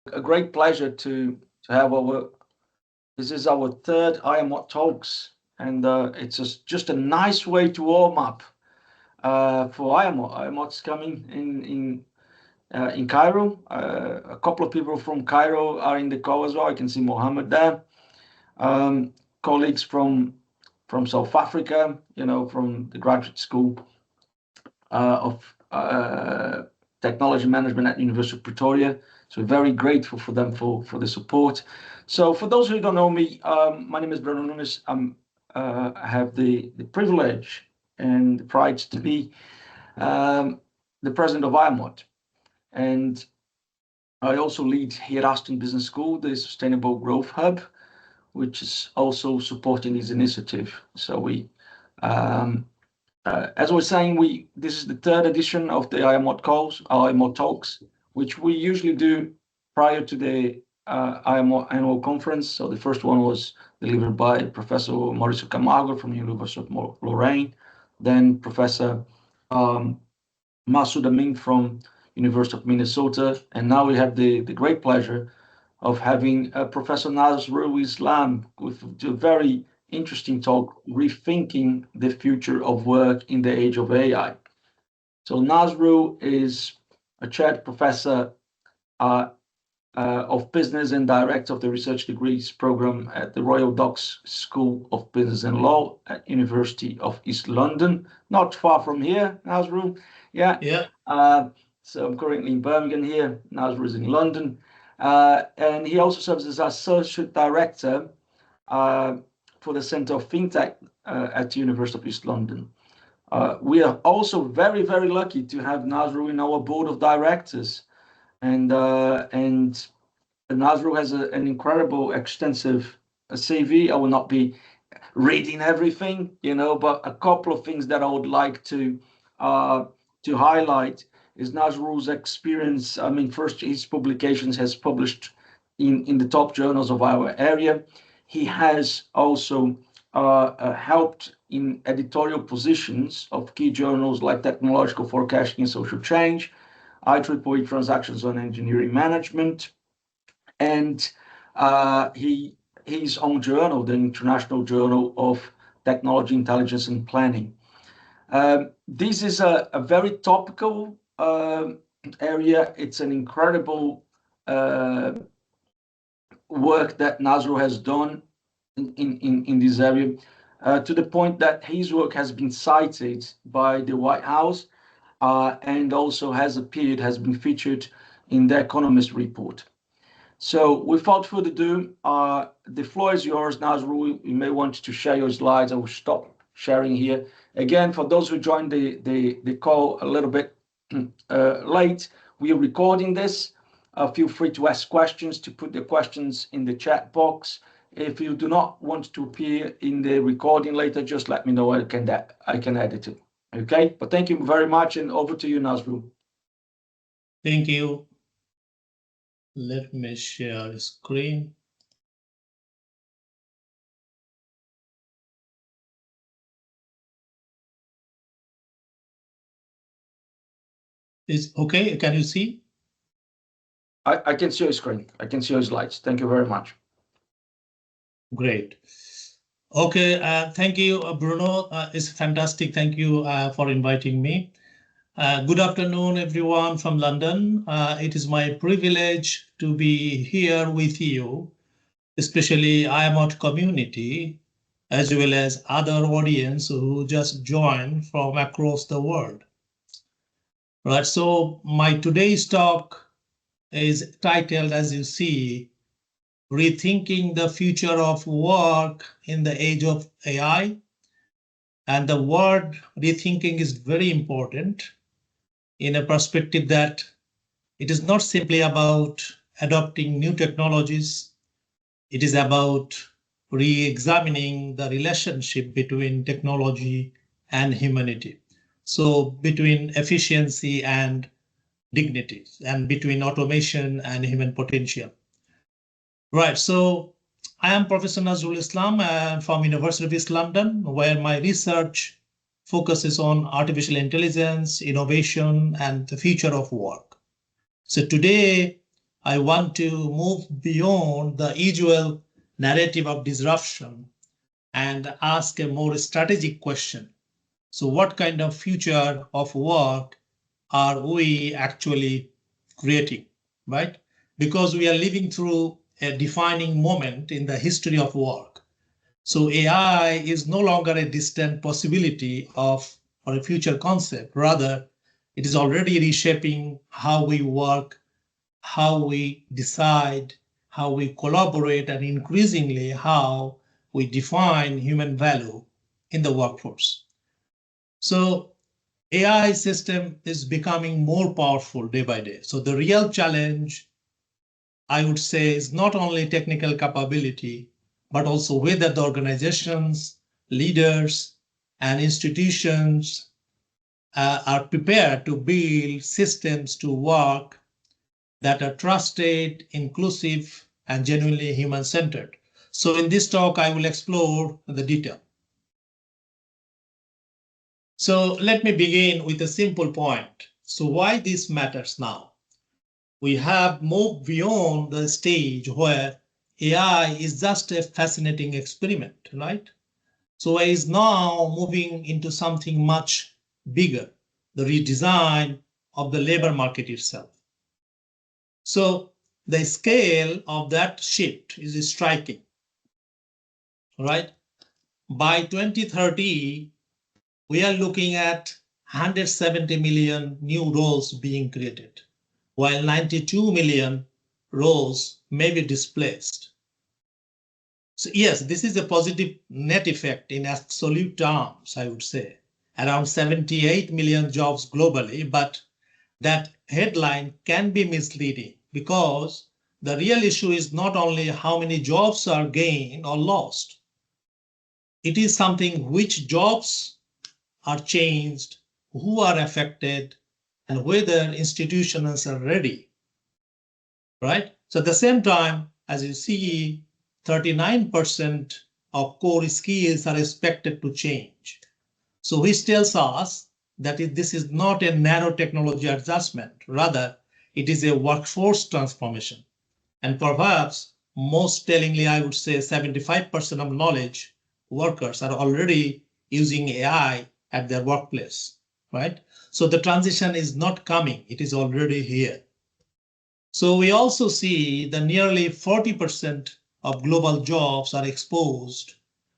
a great pleasure to have this is our third IAMOT Talks, and it's just a nice way to warm up for IAMOT. IAMOT's coming in Cairo. A couple of people from Cairo are in the call as well. I can see Mohammed there. Colleagues from South Africa, from the graduate school of technology management at University of Pretoria. So very grateful for them for the support. So for those who don't know me, my name is Bruno Nunes. I have the privilege and the pride to be the president of IAMOT. And I also lead here at Aston Business School, the Sustainable Growth Hub, which is also supporting this initiative. So as I was saying, this is the third edition of the IAMOT Talks, which we usually do prior to the IAMOT annual conference. So the first one was delivered by Professor Mauricio Camargo from the University of Lorraine, then Professor Masoud Amin from University of Minnesota, and now we have the great pleasure of having Professor Nazrul Islam with a very interesting talk, Rethinking the Future of Work in the Age of AI. So Nazrul is a chaired professor of business and director of the research degrees program at the Royal Docks School of Business and Law at University of East London, not far from here, Nazrul. Yeah. So I'm currently in Birmingham here. Nazrul is in London. And he also serves as associate director for the Center of FinTech at the University of East London. We are also very, very lucky to have Nazrul in our board of directors. And Nazrul has an incredible, extensive CV. I will not be reading everything, but a couple of things that I would like to highlight is Nazrul's experience. I mean, first, his publications has published in the top journals of our area. He has also helped in editorial positions of key journals like Technological Forecasting and Social Change, IEEE Transactions on Engineering Management, and his own journal, the International Journal of Technology, Intelligence and Planning. This is a very topical area. It's an incredible work that Nazrul has done in this area, to the point that his work has been cited by the White House and also has been featured in the Economist report. So without further ado, the floor is yours, Nazrul. You may want to share your slides. I will stop sharing here. Again, for those who joined the call a little bit late, we are recording this. Feel free to ask questions, to put the questions in the chat box. If you do not want to appear in the recording later, just let me know. I can edit it. Okay, but thank you very much, and over to you, Nazrul. Thank you. Let me share the screen. Is okay? Can you see? I can see your screen. I can see your slides. Thank you very much. Great. Okay, thank you, Bruno. It's fantastic. Thank you for inviting me. Good afternoon, everyone from London. It is my privilege to be here with you, especially IAMOT community, as well as other audience who just joined from across the world. Right, so my today's talk is titled, as you see, Rethinking the Future of Work in the Age of AI. And the word rethinking is very important in a perspective that it is not simply about adopting new technologies. It is about re-examining the relationship between technology and humanity. So between efficiency and dignity, and between automation and human potential. Right, so I am Professor Nazrul Islam from University of East London, where my research focuses on artificial intelligence, innovation, and the future of work. So today, I want to move beyond the usual narrative of disruption and ask a more strategic question. So what kind of future of work are we actually creating, right? Because we are living through a defining moment in the history of work. So AI is no longer a distant possibility of or a future concept. Rather, it is already reshaping how we work, how we decide, how we collaborate, and increasingly how we define human value in the workforce. So AI system is becoming more powerful day by day. So the real challenge, I would say, is not only technical capability, but also whether the organizations, leaders, and institutions are prepared to build systems to work that are trusted, inclusive, and genuinely human-centered. So in this talk, I will explore the detail. So let me begin with a simple point. So why this matters now? We have moved beyond the stage where AI is just a fascinating experiment, right? So AI is now moving into something much bigger, the redesign of the labor market itself. So the scale of that shift is striking, right? By 2030, we are looking at 170 million new roles being created, while 92 million roles may be displaced. So yes, this is a positive net effect in absolute terms, I would say, around 78 million jobs globally, but that headline can be misleading because the real issue is not only how many jobs are gained or lost. It is something which jobs are changed, who are affected, and whether institutions are ready, right? So at the same time, as you see, 39% of core skills are expected to change. So which tells us that this is not a narrow technology adjustment, rather it is a workforce transformation. And perhaps most tellingly, I would say 75% of knowledge workers are already using AI at their workplace, right? So the transition is not coming, it is already here. So we also see that nearly 40% of global jobs are exposed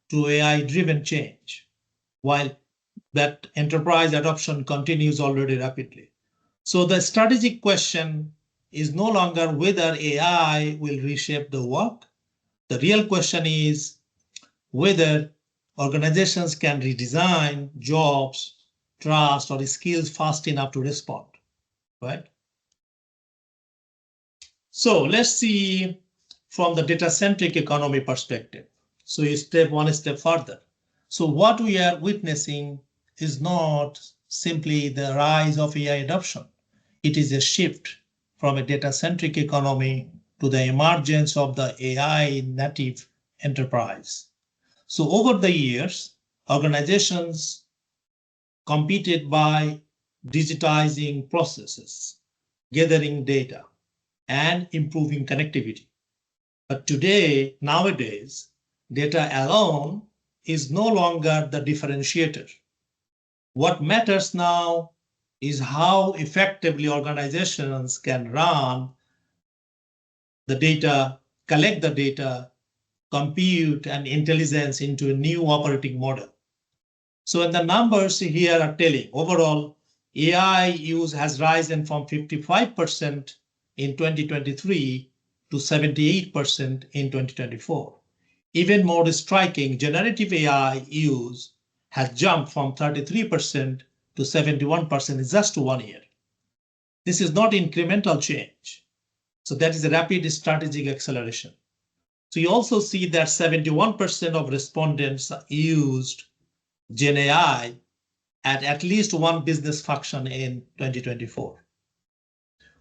to AI-driven change, while that enterprise adoption continues already rapidly. So the strategic question is no longer whether AI will reshape the work. The real question is whether organizations can redesign jobs, trust, or skills fast enough to respond, right? So let's see from the data-centric economy perspective. So you step one step further. So what we are witnessing is not simply the rise of AI adoption. It is a shift from a data-centric economy to the emergence of the AI native enterprise. So over the years, organizations competed by digitizing processes, gathering data, and improving connectivity. But today, nowadays, data alone is no longer the differentiator. What matters now is how effectively organizations can run the data, collect the data, compute and intelligence into a new operating model. So and the numbers here are telling overall AI use has risen from 55% in 2023 to 78% in 2024. Even more striking, generative AI use has jumped from 33% to 71% in just 1 year. This is not incremental change. So that is a rapid strategic acceleration. So you also see that 71% of respondents used Gen AI at least one business function in 2024,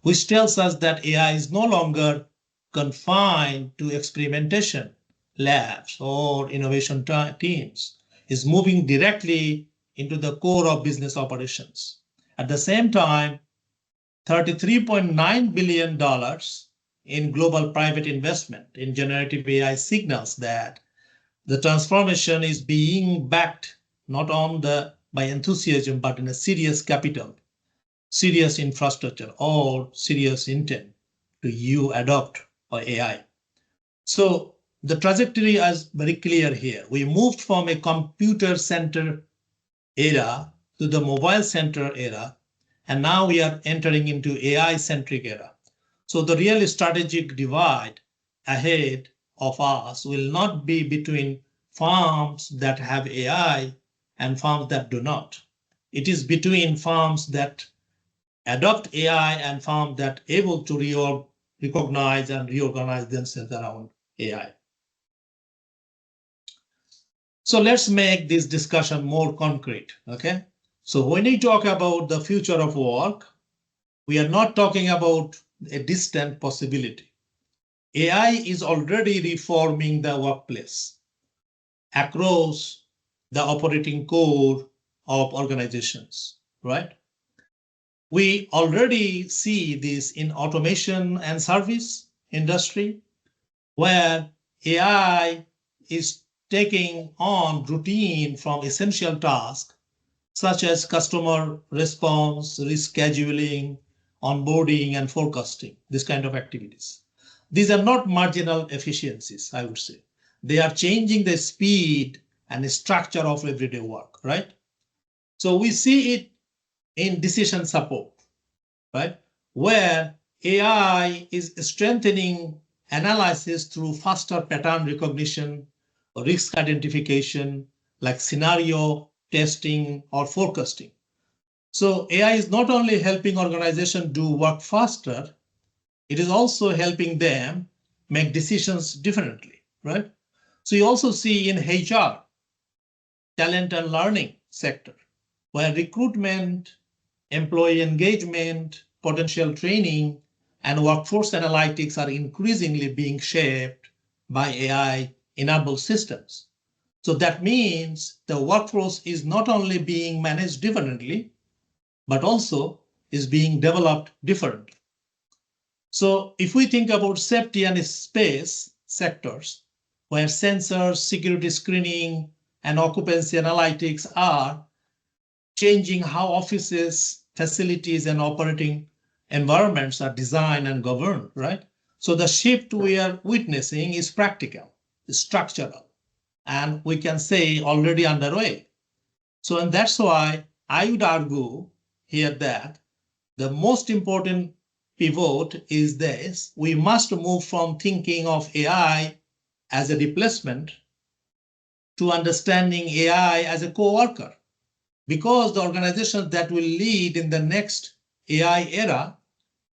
which tells us that AI is no longer confined to experimentation labs or innovation teams. It's moving directly into the core of business operations. At the same time, $33.9 billion in global private investment in generative AI signals that the transformation is being backed not on by enthusiasm, but in a serious capital, serious infrastructure, or serious intent to you adopt or AI. So the trajectory is very clear here. We moved from a computer-centered era to the mobile-centered era, and now we are entering into AI-centric era. So the real strategic divide ahead of us will not be between farms that have AI and farms that do not. It is between farms that adopt AI and farms that are able to recognize and reorganize themselves around AI. So let's make this discussion more concrete, okay? So when we talk about the future of work, we are not talking about a distant possibility. AI is already reforming the workplace across the operating core of organizations, right? We already see this in automation and service industry, where AI is taking on routine from essential tasks such as customer response, rescheduling, onboarding, and forecasting, this kind of activities. These are not marginal efficiencies, I would say. They are changing the speed and the structure of everyday work, right? So we see it in decision support, right? Where AI is strengthening analysis through faster pattern recognition, or risk identification, like scenario testing or forecasting. So AI is not only helping organizations do work faster, it is also helping them make decisions differently, right? So you also see in HR, talent and learning sector, where recruitment, employee engagement, potential training, and workforce analytics are increasingly being shaped by AI-enabled systems. So that means the workforce is not only being managed differently, but also is being developed differently. So if we think about safety and space sectors, where sensors, security screening, and occupancy analytics are changing how offices, facilities, and operating environments are designed and governed, right? So the shift we are witnessing is practical, is structural, and we can say already underway. So, and that's why I would argue here that the most important pivot is this: we must move from thinking of AI as a replacement to understanding AI as a co-worker, because the organizations that will lead in the next AI era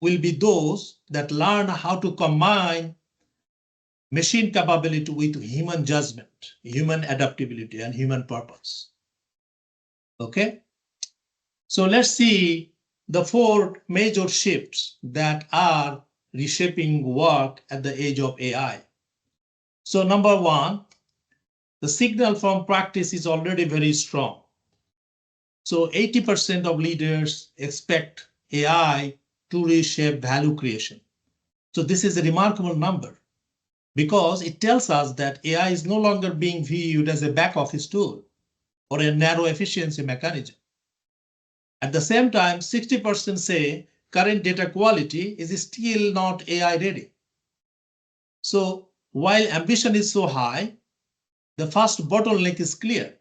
will be those that learn how to combine machine capability with human judgment, human adaptability, and human purpose. Okay? So let's see the four major shifts that are reshaping work at the age of AI. So number one, the signal from practice is already very strong. So 80% of leaders expect AI to reshape value creation. So this is a remarkable number, because it tells us that AI is no longer being viewed as a back office tool or a narrow efficiency mechanism. At the same time, 60% say current data quality is still not AI ready. So while ambition is so high, the first bottleneck is clear.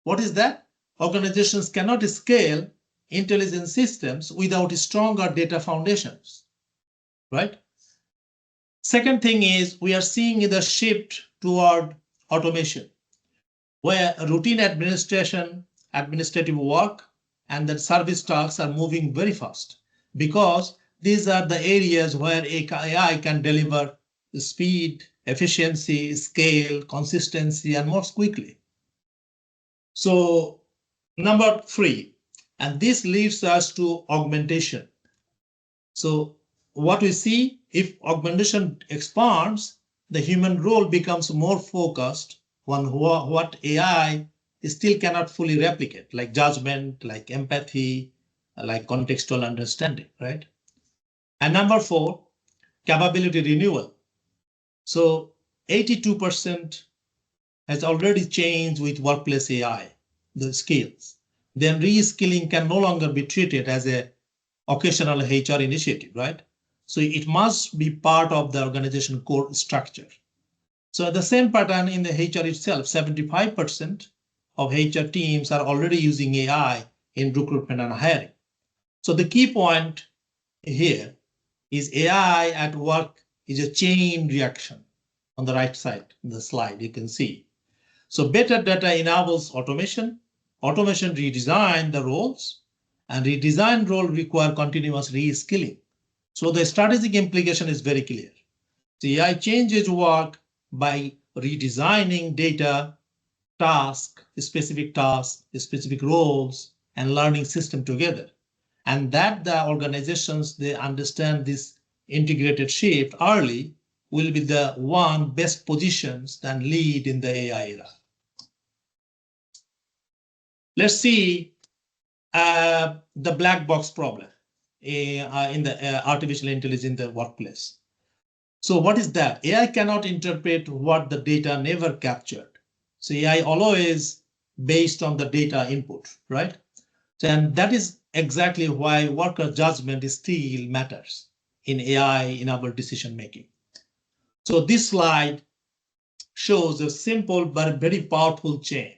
What is that? Organizations cannot scale intelligent systems without stronger data foundations, right? Second thing is we are seeing the shift toward automation, where routine administrative work, and the service tasks are moving very fast, because these are the areas where AI can deliver speed, efficiency, scale, consistency, and more quickly. So number three, and this leads us to augmentation. So what we see, if augmentation expands, the human role becomes more focused on what AI still cannot fully replicate, like judgment, like empathy, like contextual understanding, right? And number four, capability renewal. So 82% has already changed with workplace AI, the skills. Then reskilling can no longer be treated as a occasional HR initiative, right? So it must be part of the organization core structure. So the same pattern in the HR itself, 75% of HR teams are already using AI in recruitment and hiring. So the key point here is AI at work is a chain reaction. On the right side in the slide, you can see. So better data enables automation. Automation redesign the roles, and redesign role require continuous reskilling. So the strategic implication is very clear. The AI changes work by redesigning data, specific roles, and learning system together. And that the organizations, they understand this integrated shift early will be the one best positions and lead in the AI era. Let's see the black box problem in the artificial intelligence in the workplace. So what is that? AI cannot interpret what the data never captured. So AI always based on the data input, right? And that is exactly why worker judgment still matters in AI in our decision making. So this slide shows a simple but very powerful chain.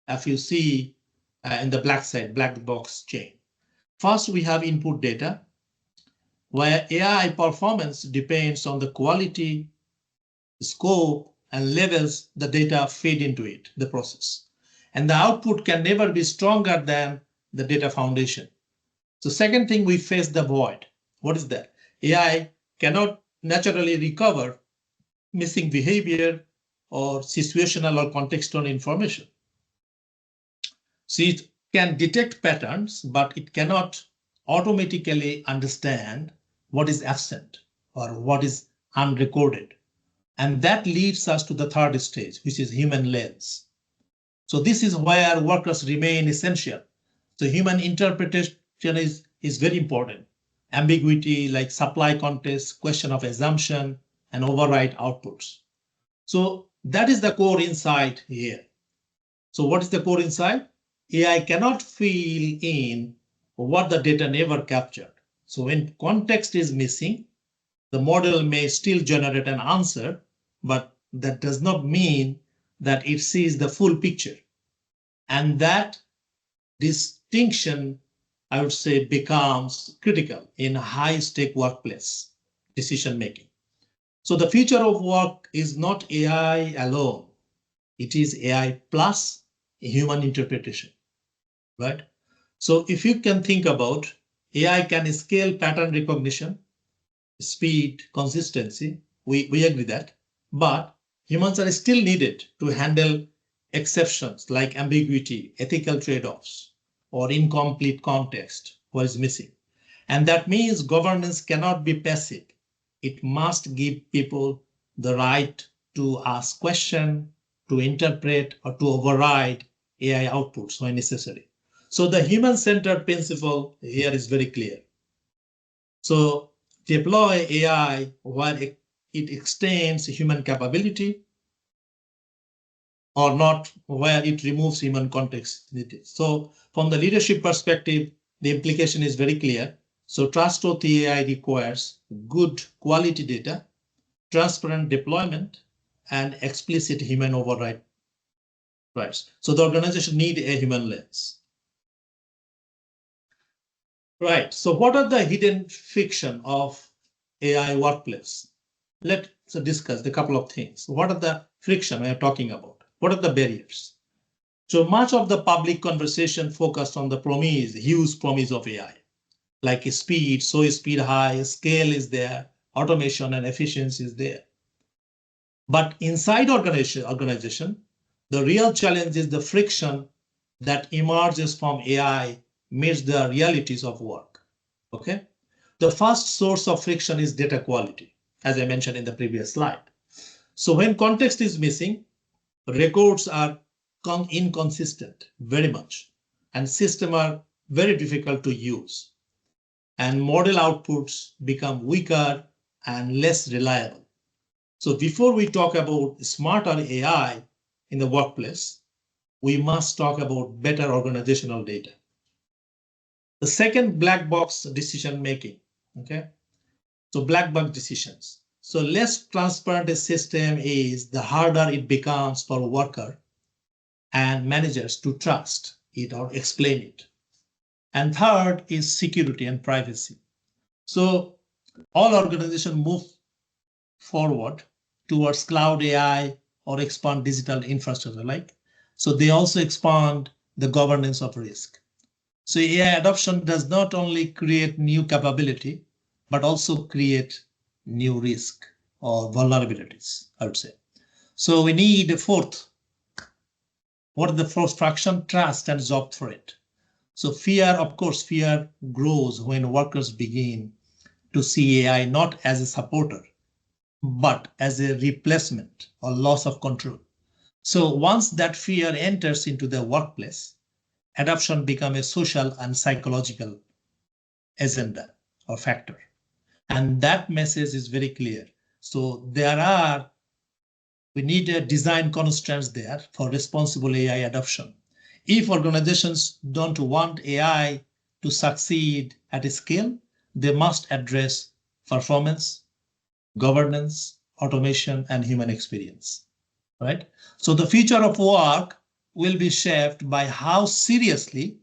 If you see in the black box chain. First, we have input data, where AI performance depends on the quality, scope, and levels the data feed into it, the process. And the output can never be stronger than the data foundation. So second thing, we face the void. What is that? AI cannot naturally recover missing behavior or situational or contextual information. So it can detect patterns, but it cannot automatically understand what is absent or what is unrecorded. And that leads us to the third stage, which is human lens. So this is where workers remain essential. So human interpretation is very important. Ambiguity like supply context, question of assumption, and override outputs. So that is the core insight here. So what is the core insight? AI cannot fill in what the data never captured. So when context is missing, the model may still generate an answer, but that does not mean that it sees the full picture. And that distinction, I would say, becomes critical in a high-stake workplace decision making. So the future of work is not AI alone. It is AI plus human interpretation, right? So if you can think about AI can scale pattern recognition, speed, consistency, we agree that, but humans are still needed to handle exceptions like ambiguity, ethical trade-offs, or incomplete context, what is missing. And that means governance cannot be passive. It must give people the right to ask questions, to interpret, or to override AI outputs when necessary. So the human-centered principle here is very clear. So deploy AI while it extends human capability or not where it removes human context. So from the leadership perspective, the implication is very clear. So trustworthy AI requires good quality data, transparent deployment, and explicit human override rights. So the organization needs a human lens. Right. So what are the hidden friction of AI workplace? Let's discuss a couple of things. What are the friction we are talking about? What are the barriers? So much of the public conversation focused on the huge promise of AI, like speed, so speed high, scale is there, automation and efficiency is there. But inside organization, the real challenge is the friction that emerges from AI meets the realities of work. Okay. The first source of friction is data quality, as I mentioned in the previous slide. So when context is missing, records are inconsistent very much, and systems are very difficult to use. And model outputs become weaker and less reliable. So before we talk about smarter AI in the workplace, we must talk about better organizational data. The second, black box decision making. Okay, so black box decisions. So less transparent a system is, the harder it becomes for a worker and managers to trust it or explain it. And third is security and privacy. So all organizations move forward towards cloud AI or expand digital infrastructure like. So they also expand the governance of risk. So AI adoption does not only create new capability, but also create new risk or vulnerabilities, I would say. So we need a fourth. What is the fourth fraction? Trust and job threat. So fear, of course, fear grows when workers begin to see AI not as a supporter, but as a replacement or loss of control. So once that fear enters into the workplace, adoption becomes a social and psychological agenda or factor. And that message is very clear. So we need a design constraints there for responsible AI adoption. If organizations don't want AI to succeed at a scale, they must address performance, governance, automation, and human experience, right? So the future of work will be shaped by how seriously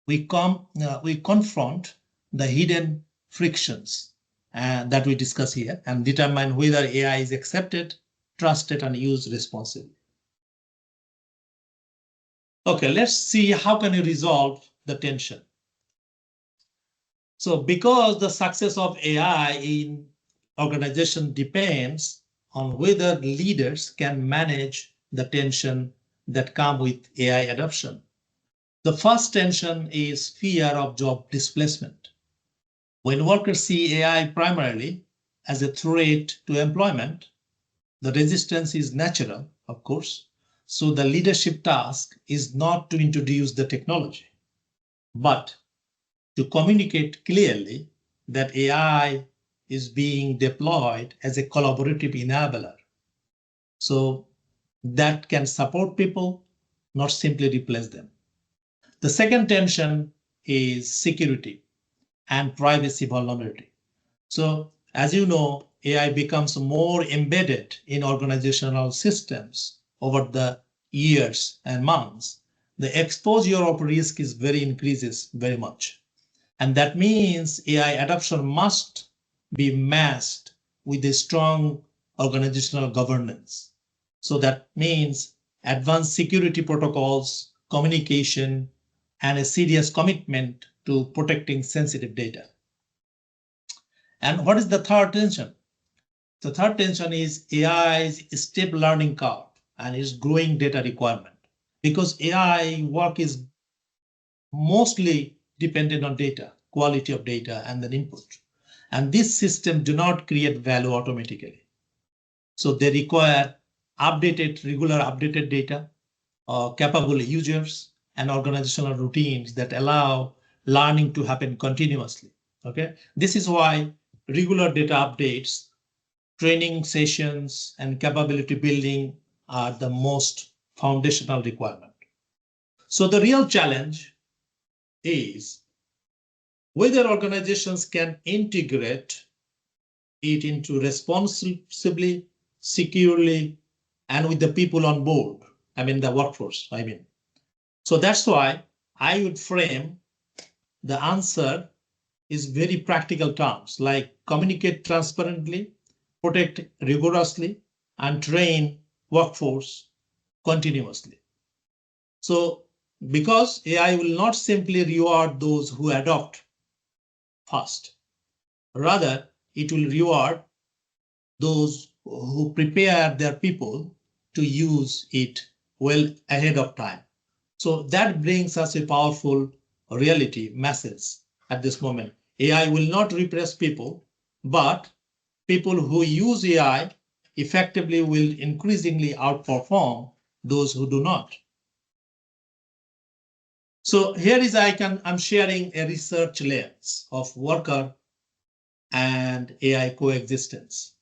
we confront the hidden frictions that we discuss here and determine whether AI is accepted, trusted, and used responsibly. Okay, let's see how can we resolve the tension. So because the success of AI in organization depends on whether leaders can manage the tension that come with AI adoption. The first tension is fear of job displacement. When workers see AI primarily as a threat to employment, the resistance is natural, of course. So the leadership task is not to introduce the technology, but to communicate clearly that AI is being deployed as a collaborative enabler. So that can support people, not simply replace them. The second tension is security and privacy vulnerability. So as you know, AI becomes more embedded in organizational systems over the years and months. The exposure of risk is increases very much. And that means AI adoption must be matched with a strong organizational governance. So that means advanced security protocols, communication, and a serious commitment to protecting sensitive data. And what is the third tension? The third tension is AI's steep learning curve and its growing data requirement. Because AI work is mostly dependent on data, quality of data, and then input. And this system do not create value automatically. So they require regular updated data, capable users, and organizational routines that allow learning to happen continuously. Okay, this is why regular data updates, training sessions, and capability building are the most foundational requirement. So the real challenge is whether organizations can integrate it into responsibly, securely, and with the people on board. I mean, the workforce, So that's why I would frame the answer is very practical terms like communicate transparently, protect rigorously, and train workforce continuously. So because AI will not simply reward those who adopt fast, rather it will reward those who prepare their people to use it well ahead of time. So that brings us a powerful reality message at this moment. AI will not replace people, but people who use AI effectively will increasingly outperform those who do not. So here is I'm sharing a research lens of worker and AI coexistence.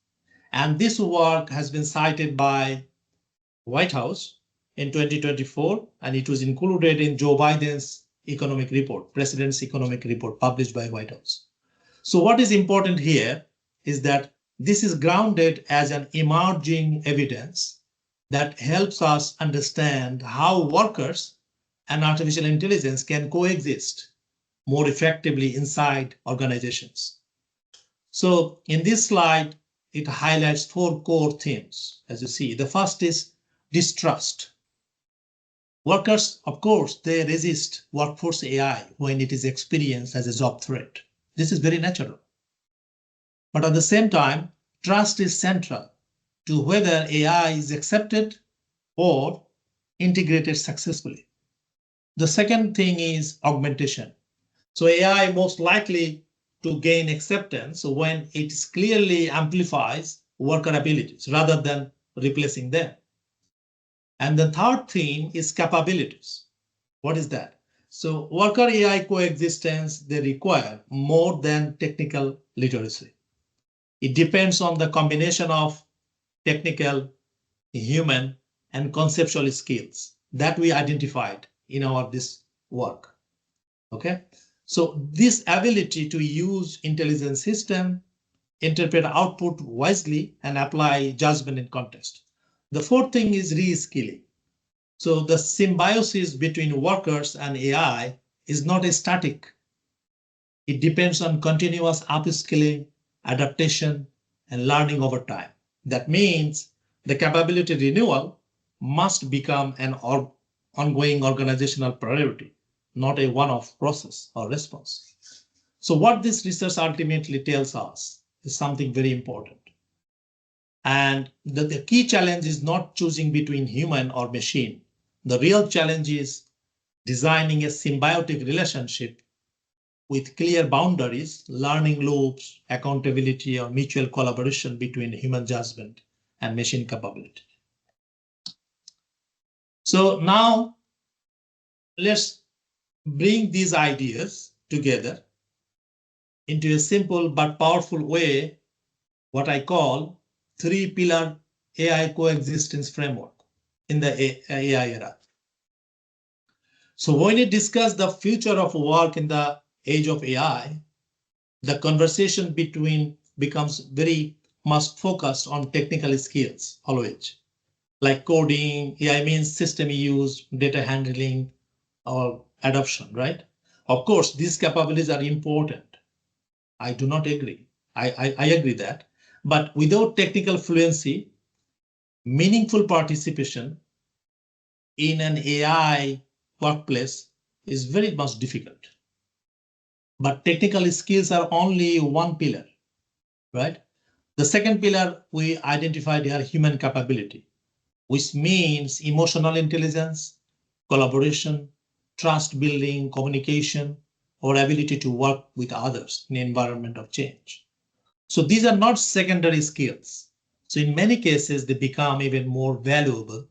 And this work has been cited by White House in 2024, and it was included in Joe Biden's economic report, President's economic report published by White House. So what is important here is that this is grounded as an emerging evidence that helps us understand how workers and artificial intelligence can coexist more effectively inside organizations. So in this slide, it highlights 4 core themes, as you see. The first is distrust. Workers, of course, they resist workforce AI when it is experienced as a job threat. This is very natural. But at the same time, trust is central to whether AI is accepted or integrated successfully. The second thing is augmentation. So AI most likely to gain acceptance when it clearly amplifies worker abilities rather than replacing them. And the third theme is capabilities. What is that? So worker AI coexistence, they require more than technical literacy. It depends on the combination of technical, human, and conceptual skills that we identified in this work. Okay, so this ability to use intelligence system, interpret output wisely, and apply judgment in context. The fourth thing is reskilling. So the symbiosis between workers and AI is not static. It depends on continuous upskilling, adaptation, and learning over time. That means the capability renewal must become an ongoing organizational priority, not a one-off process or response. So what this research ultimately tells us is something very important. And the key challenge is not choosing between human or machine. The real challenge is designing a symbiotic relationship with clear boundaries, learning loops, accountability, or mutual collaboration between human judgment and machine capability. So now let's bring these ideas together into a simple but powerful way, what I call 3-pillar AI coexistence framework in the AI era. So when we discuss the future of work in the age of AI, the conversation becomes very much focused on technical skills always, like coding. AI means system use, data handling, or adoption, right? Of course, these capabilities are important. I do not agree. I agree that. But without technical fluency, meaningful participation in an AI workplace is very much difficult. But technical skills are only one pillar, right? The second pillar we identified here, human capability, which means emotional intelligence, collaboration, trust building, communication, or ability to work with others in an environment of change. So these are not secondary skills. So in many cases, they become even more valuable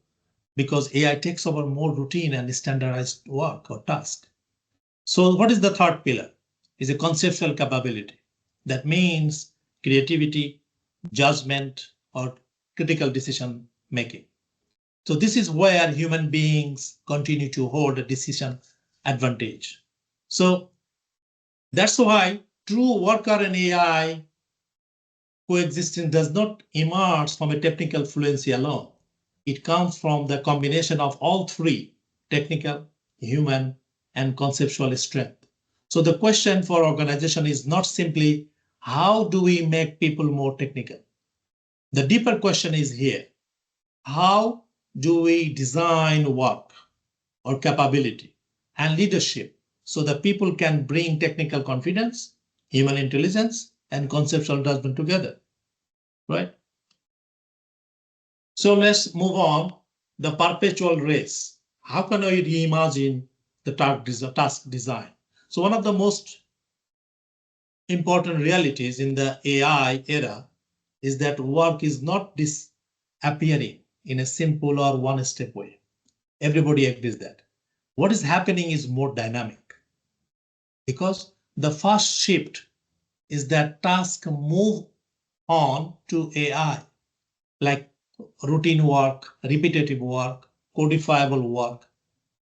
because AI takes over more routine and standardized work or task. So what is the third pillar? Is a conceptual capability. That means creativity, judgment, or critical decision making. So this is where human beings continue to hold a decision advantage. So that's why true worker and AI coexistence does not emerge from a technical fluency alone. It comes from the combination of all three: technical, human, and conceptual strength. So the question for organization is not simply how do we make people more technical? The deeper question is here: how do we design work or capability and leadership so that people can bring technical confidence, human intelligence, and conceptual judgment together, right? So let's move on. The perpetual race. How can we reimagine the task design? So one of the most important realities in the AI era is that work is not disappearing in a simple or one-step way. Everybody agrees that. What is happening is more dynamic because the first shift is that tasks move on to AI, like routine work, repetitive work, codifiable work.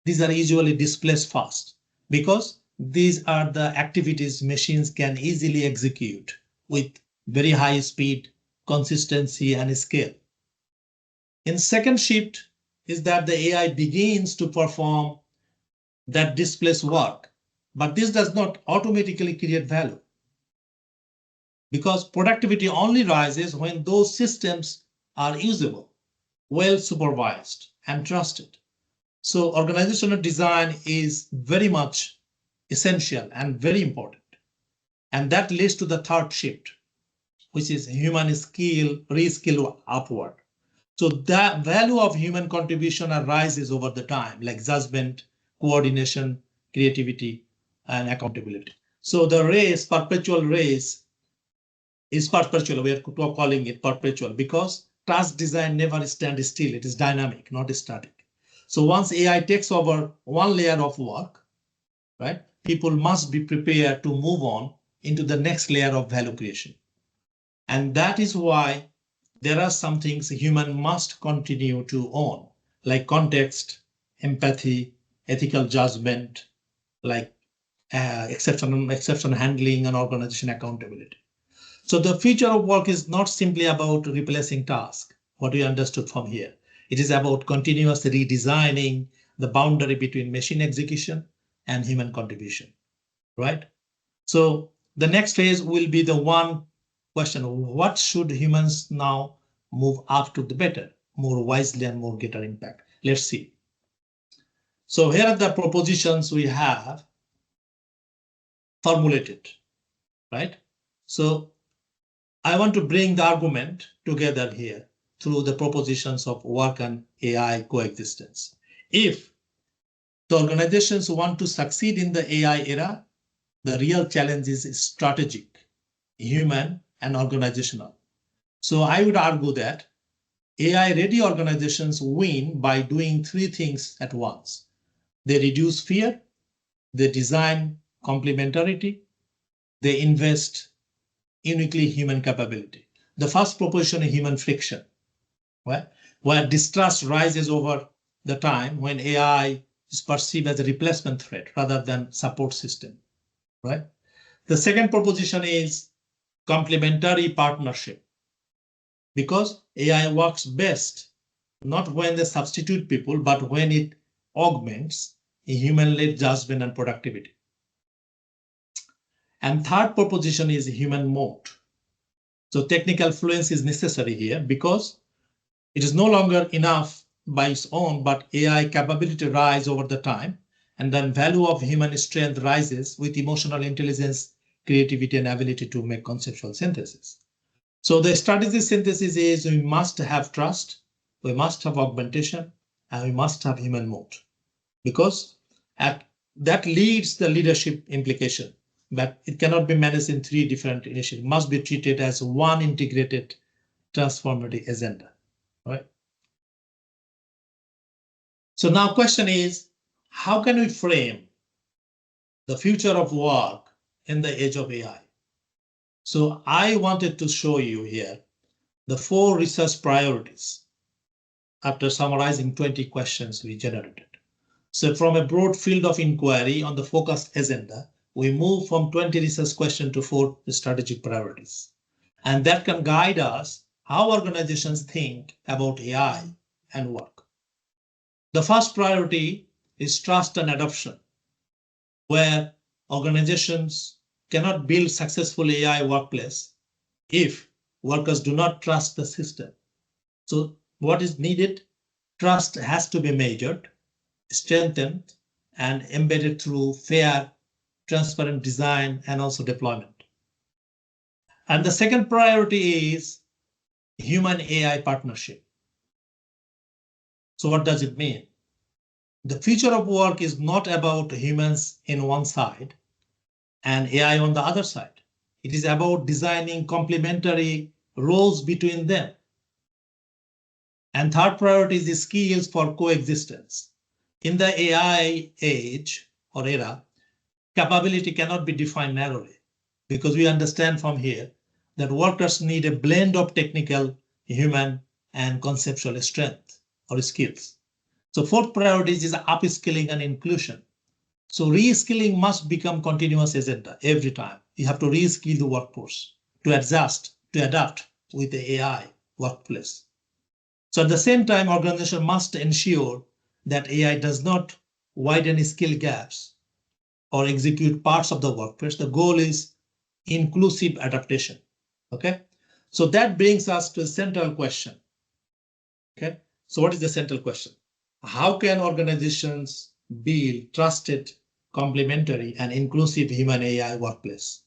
These are usually displaced fast because these are the activities machines can easily execute with very high speed, consistency, and scale. In second shift is that the AI begins to perform that displaced work, but this does not automatically create value because productivity only rises when those systems are usable, well supervised, and trusted. So organizational design is very much essential and very important. And that leads to the third shift, which is human skill, reskill upward. So the value of human contribution arises over the time, like judgment, coordination, creativity, and accountability. So the race, perpetual race, is perpetual. We are calling it perpetual because task design never stands still. It is dynamic, not static. So once AI takes over one layer of work, right, people must be prepared to move on into the next layer of value creation. And that is why there are some things a human must continue to own, like context, empathy, ethical judgment, like exception handling and organization accountability. So the future of work is not simply about replacing tasks, what we understood from here. It is about continuously redesigning the boundary between machine execution and human contribution, right? So the next phase will be the one question, what should humans now move up to the better, more wisely and more greater impact? Let's see. So here are the propositions we have formulated, right? So I want to bring the argument together here through the propositions of work and AI coexistence. If the organizations want to succeed in the AI era, the real challenge is strategic, human, and organizational. So I would argue that AI-ready organizations win by doing three things at once. They reduce fear, they design complementarity, they invest uniquely human capability. The first proposition is human friction, right? Where distrust rises over the time when AI is perceived as a replacement threat rather than support system, right? The second proposition is complementary partnership, because AI works best not when they substitute people, but when it augments human-led judgment and productivity. And third proposition is human mode. So technical fluency is necessary here because it is no longer enough by its own, but AI capability rise over the time, and then value of human strength rises with emotional intelligence, creativity, and ability to make conceptual synthesis. So the strategy synthesis is we must have trust, we must have augmentation, and we must have human mode, because that leads the leadership implication, but it cannot be managed in three different initiatives. It must be treated as one integrated transformative agenda, right? So now question is, how can we frame the future of work in the age of AI? So I wanted to show you here the 4 research priorities after summarizing 20 questions we generated. So from a broad field of inquiry on the focused agenda, we move from 20 research questions to 4 strategic priorities. And that can guide us how organizations think about AI and work. The first priority is trust and adoption, where organizations cannot build successful AI workplace if workers do not trust the system. So what is needed? Trust has to be measured, strengthened, and embedded through fair, transparent design and also deployment. And the second priority is human AI partnership. So what does it mean? The future of work is not about humans in one side and AI on the other side. It is about designing complementary roles between them. And third priority is the skills for coexistence. In the AI age or era, capability cannot be defined narrowly because we understand from here that workers need a blend of technical, human, and conceptual strength or skills. So fourth priority is upskilling and inclusion. So reskilling must become continuous agenda every time. You have to reskill the workforce to adjust, to adapt with the AI workplace. So at the same time, organization must ensure that AI does not widen skill gaps or execute parts of the workforce. The goal is inclusive adaptation. Okay, so that brings us to a central question. Okay, so what is the central question? How can organizations build trusted, complementary, and inclusive human AI workplace?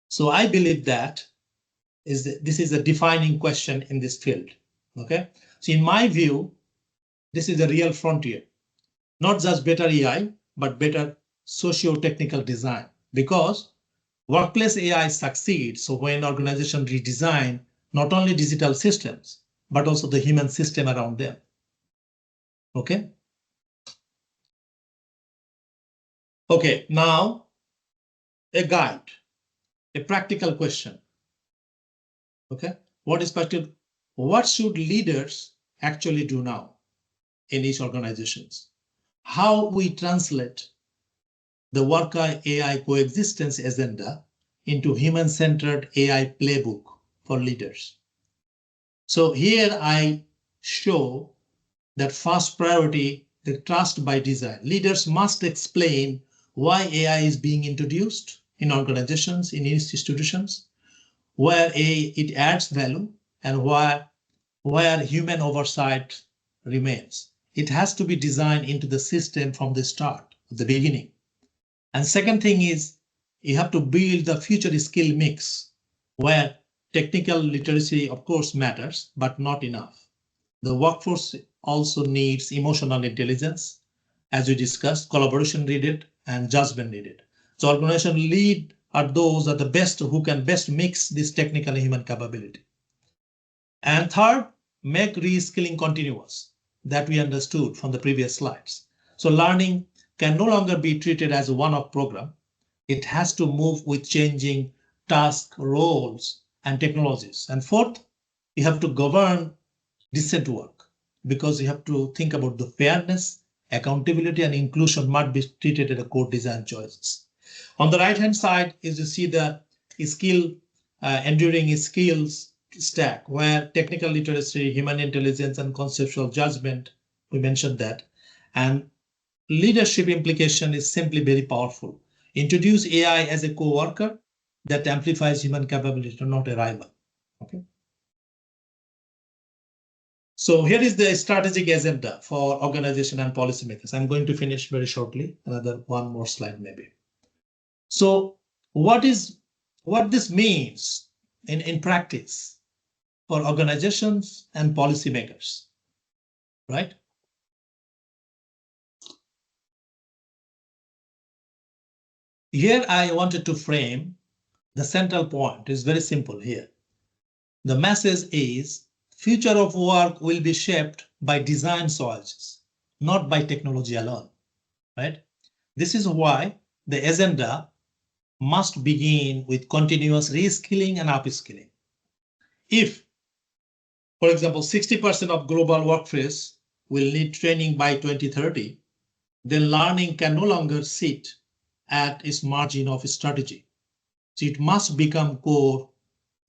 So I believe that this is a defining question in this field. Okay, so in my view, this is a real frontier, not just better AI, but better socio-technical design, because workplace AI succeeds so when organizations redesign not only digital systems, but also the human system around them. Okay. Okay, now a guide, a practical question. Okay, what is practical? What should leaders actually do now in each organizations? How we translate the worker AI coexistence agenda into human-centered AI playbook for leaders. So here I show that first priority, the trust by design. Leaders must explain why AI is being introduced in organizations, in institutions, where it adds value and where human oversight remains. It has to be designed into the system from the start, the beginning. And second thing is you have to build the future skill mix where technical literacy, of course, matters, but not enough. The workforce also needs emotional intelligence, as we discussed, collaboration needed, and judgment needed. So organization lead are those are the best who can best mix this technical and human capability. And third, make reskilling continuous, that we understood from the previous slides. So learning can no longer be treated as a one-off program. It has to move with changing task roles and technologies. And fourth, you have to govern decent work because you have to think about the fairness, accountability, and inclusion must be treated as a core design choices. On the right-hand side is you see the skill, enduring skills stack where technical literacy, human intelligence, and conceptual judgment, we mentioned that. And leadership implication is simply very powerful. Introduce AI as a co-worker that amplifies human capability, not a rival. Okay. So here is the strategic agenda for organization and policymakers. I'm going to finish very shortly, another one more slide maybe. So what this means in practice for organizations and policymakers, right? Here I wanted to frame the central point. Is very simple here. The message is future of work will be shaped by design choices, not by technology alone, right? This is why the agenda must begin with continuous reskilling and upskilling. If, for example, 60% of global workforce will need training by 2030, then learning can no longer sit at its margin of strategy. So it must become core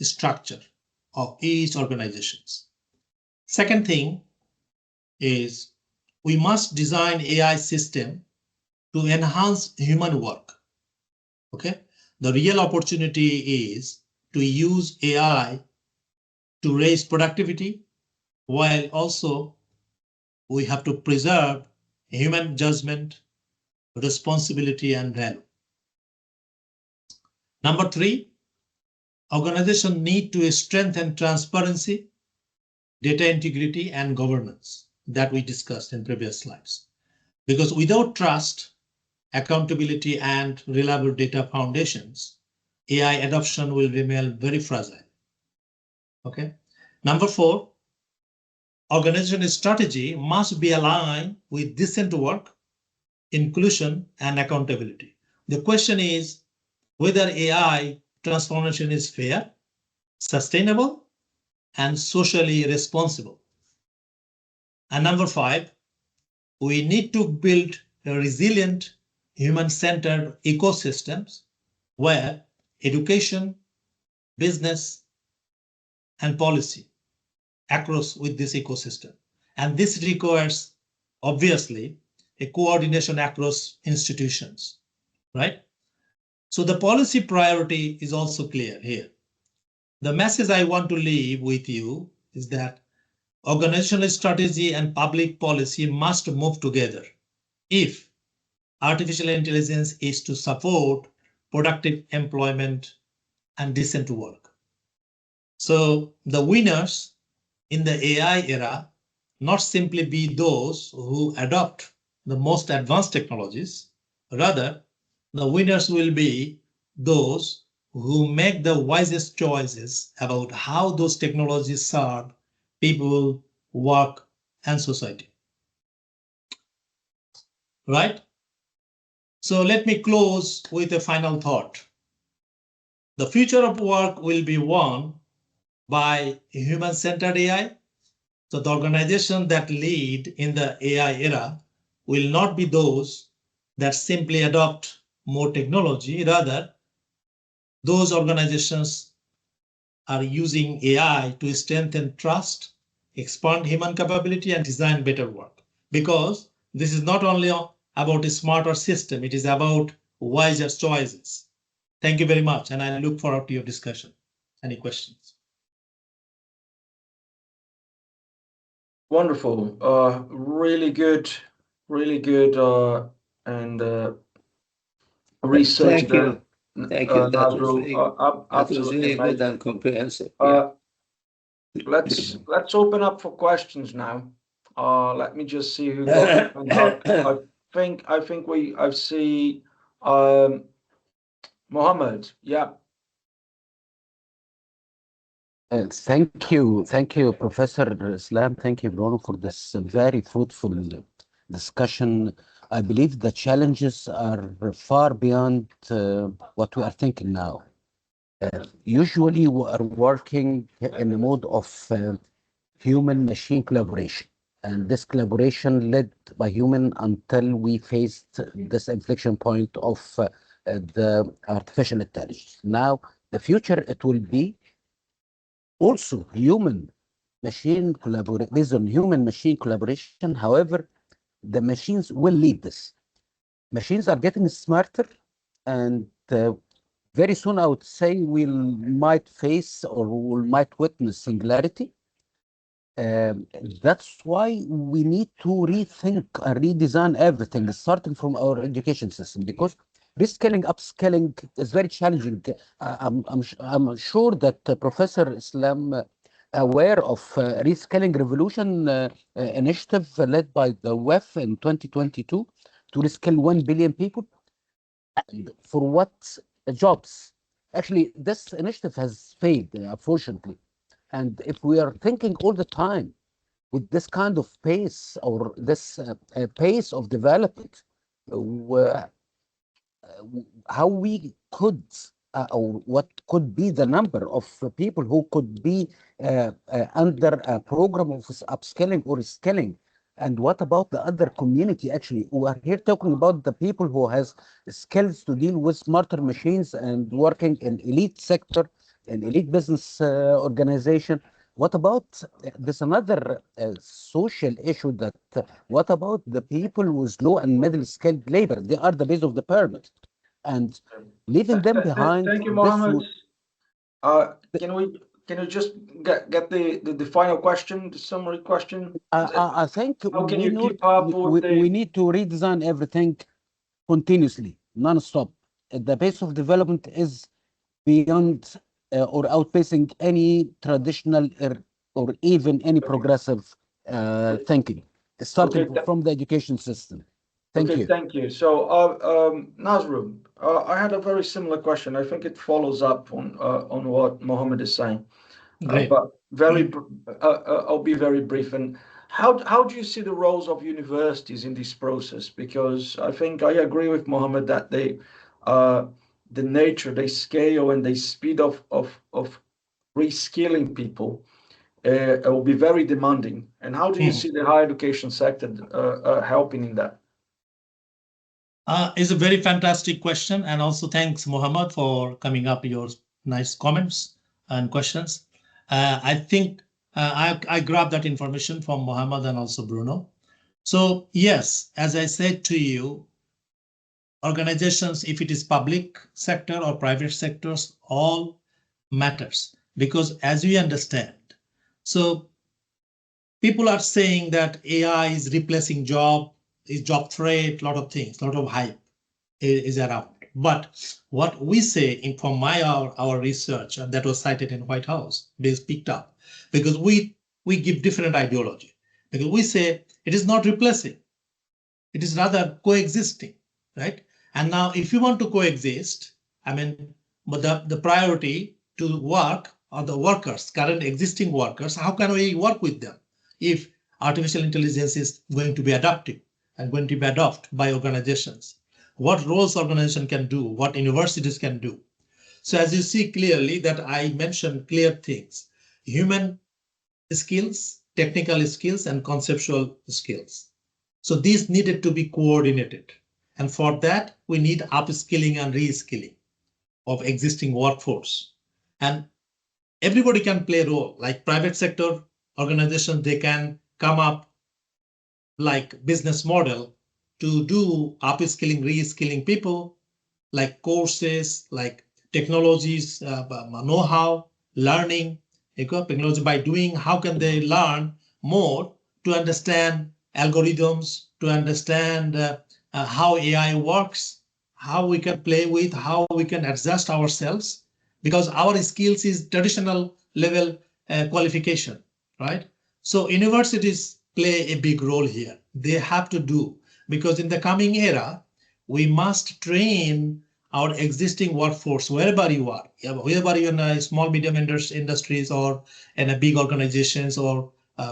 structure of each organization. Second thing is we must design AI system to enhance human work. Okay, the real opportunity is to use AI to raise productivity while also we have to preserve human judgment, responsibility, and value. Number three, organizations need to strengthen transparency, data integrity, and governance that we discussed in previous slides. Because without trust, accountability, and reliable data foundations, AI adoption will remain very fragile. Okay. Number four, organization strategy must be aligned with decent work, inclusion, and accountability. The question is whether AI transformation is fair, sustainable, and socially responsible. And number 5, we need to build a resilient, human-centered ecosystems where education, business, and policy across with this ecosystem. And this requires, obviously, a coordination across institutions, right? So the policy priority is also clear here. The message I want to leave with you is that organizational strategy and public policy must move together if artificial intelligence is to support productive employment and decent work. So the winners in the AI era not simply be those who adopt the most advanced technologies, rather the winners will be those who make the wisest choices about how those technologies serve people, work, and society. Right? So let me close with a final thought. The future of work will be won by human-centered AI. So the organizations that lead in the AI era will not be those that simply adopt more technology. Rather, those organizations are using AI to strengthen trust, expand human capability, and design better work. Because this is not only about a smarter system, it is about wiser choices. Thank you very much, and I look forward to your discussion. Any questions? Wonderful. Really good, and research Thank there, you. Thank you. Nazrul. That was Absolutely really good amazing. and comprehensive. Yeah. Let's open up for questions now. Let me just see who got their hand up. I think I see Mohammed. Yeah. Thank you, Professor Islam. Thank you, Bruno, for this very fruitful discussion. I believe the challenges are far beyond what we are thinking now. Usually, we are working in a mode of human-machine collaboration, and this collaboration led by human until we faced this inflection point of the artificial intelligence. Now, the future it will be also human machine collaboration based on human machine collaboration. However, the machines will lead this. Machines are getting smarter, and very soon I would say we might face or we might witness singularity. That's why we need to rethink and redesign everything, starting from our education system, because reskilling, upskilling is very challenging. I'm sure that Professor Islam aware of reskilling revolution initiative led by the WEF in 2022 to reskill 1 billion people. And for what jobs? Actually, this initiative has failed, unfortunately. And if we are thinking all the time with this kind of pace or this pace of development, uh, how we could or what could be the number of people who could be under a program of upskilling or skilling, and what about the other community? Actually, we are here talking about the people who has skills to deal with smarter machines and working in elite sector, in elite business organization. What about this another social issue that what about the people with low and middle skilled labor? They are the base of the pyramid, and leaving them behind. Thank you, This Mohammed. Can we just get the final question, the summary question? I think How can we you need keep up with we the need to redesign everything continuously, non-stop. The pace of development is beyond or outpacing any traditional or even any progressive thinking, okay? starting from the education system. Thank Okay, you. thank you. So, Nazrul, I had a very similar question. I think it follows up on what Mohammed is saying. Great. But I'll be very brief. And how do you see the roles of universities in this process? Because I think I agree with Mohammed that the nature, the scale, and the speed of reskilling people will be very demanding. And how do you see the higher education sector helping in that? It's a very fantastic question. And also thanks, Mohammed, for coming up with your nice comments and questions. I think I grabbed that information from Mohammed and also Bruno. So yes, as I said to you, organizations, if it is public sector or private sectors, all matters, because as we understand, so people are saying that AI is replacing is job threat, a lot of things, a lot of hype is around. But what we say from our research, and that was cited in White House, is picked up, because we give different ideology. Because we say it is not replacing, it is rather coexisting, right? And now if you want to coexist, I mean, but the priority to work are the workers, current existing workers. How can we work with them if artificial intelligence is going to be adaptive and going to be adopted by organizations? What roles organization can do, what universities can do. So as you see clearly that I mentioned clear things, human skills, technical skills, and conceptual skills. So these needed to be coordinated. And for that, we need upskilling and reskilling of existing workforce. And everybody can play a role, like private sector organizations, they can come up like business model to do upskilling, reskilling people, like courses, like technologies, know-how, learning, technology by doing, how can they learn more to understand algorithms, to understand how AI works, how we can play with, how we can adjust ourselves, because our skills is traditional level qualification, right? So universities play a big role here. They have to do, because in the coming era, we must train our existing workforce wherever you are, wherever you're in a small, medium industries or in a big organizations or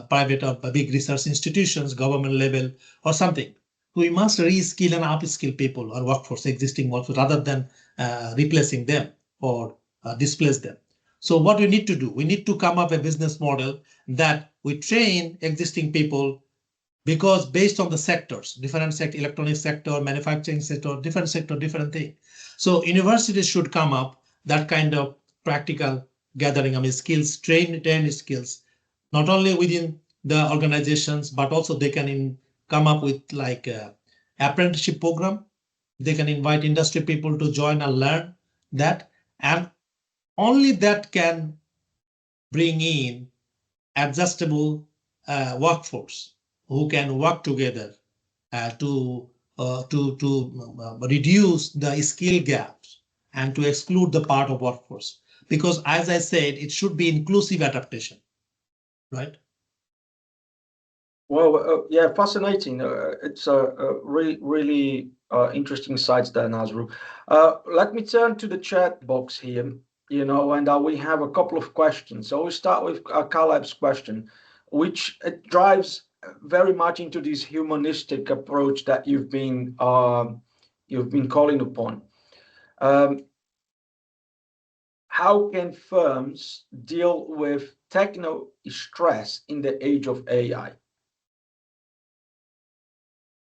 private or big research institutions, government level or something. We must reskill and upskill people or workforce, existing workforce, rather than replacing them or displace them. So what we need to do, we need to come up a business model that we train existing people, because based on the sectors, different sector, electronic sector, manufacturing sector, different thing. So universities should come up that kind of practical gathering, I mean, skills, train skills, not only within the organizations, but also they can come up with like a apprenticeship program. They can invite industry people to join and learn that, and only that can bring in adjustable workforce who can work together to reduce the skill gaps and to exclude the part of workforce. Because as I said, it should be inclusive adaptation, right? Well, yeah, fascinating. It's really interesting sites there, Nazrul. Let me turn to the chat box here, and we have a couple of questions. So we start with Caleb's question, which it drives very much into this humanistic approach that you've been calling upon. How can firms deal with techno stress in the age of AI?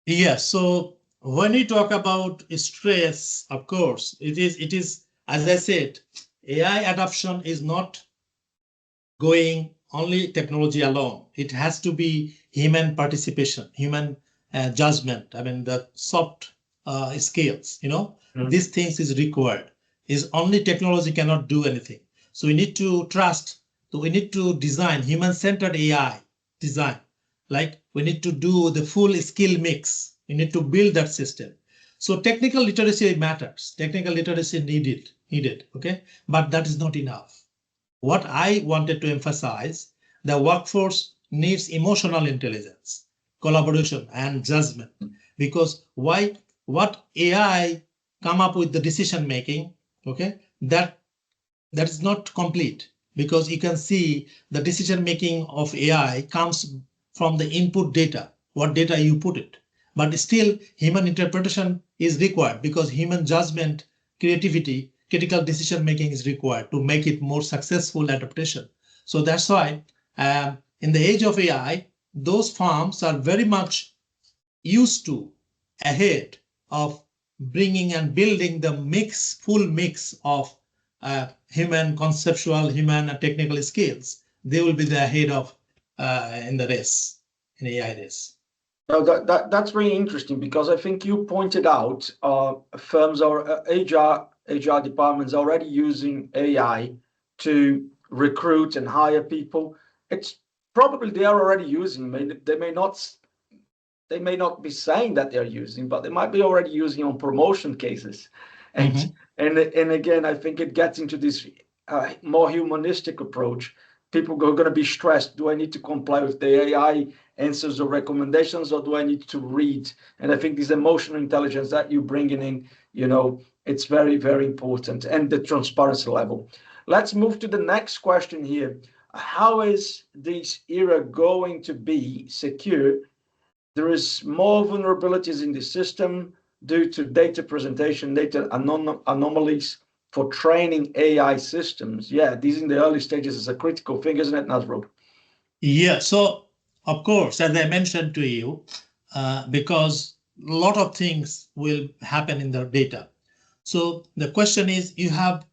Yes, so when we talk about stress, of course, it is, as I said, AI adoption is not going only technology alone. It has to be human participation, human judgment. I mean, the soft skills, these things is required. Is only technology cannot do anything. So we need to trust. So we need to design human-centered AI design. Like we need to do the full skill mix. We need to build that system. So technical literacy matters. Technical literacy needed. Okay, but that is not enough. What I wanted to emphasize, the workforce needs emotional intelligence, collaboration, and judgment. Because what AI come up with the decision making, okay, that is not complete, because you can see the decision making of AI comes from the input data, what data you put it. But still, human interpretation is required, because human judgment creativity, critical decision making is required to make it more successful adaptation. So that's why in the age of AI, those firms are very much used to ahead of bringing and building the full mix of human conceptual, human and technical skills. They will be the ahead of in the race, in AI race. No, that's really interesting, because I think you pointed out firms or HR departments already using AI to recruit and hire people. It's probably they are already using. They may not be saying that they're using, but they might be already using on promotion cases. And and again, I think it gets into this more humanistic approach. People are going to be stressed. Do I need to comply with the AI answers or recommendations, or do I need to read? And I think this emotional intelligence that you're bringing in, it's very, very important, and the transparency level. Let's move to the next question here. How is this era going to be secure? There is more vulnerabilities in the system due to data presentation, data anomalies for training AI systems. Yeah, these in the early stages is a critical thing, isn't it, Nazrul? Yeah, so of course, as I mentioned to you, because a lot of things will happen in the data. So the question is, you have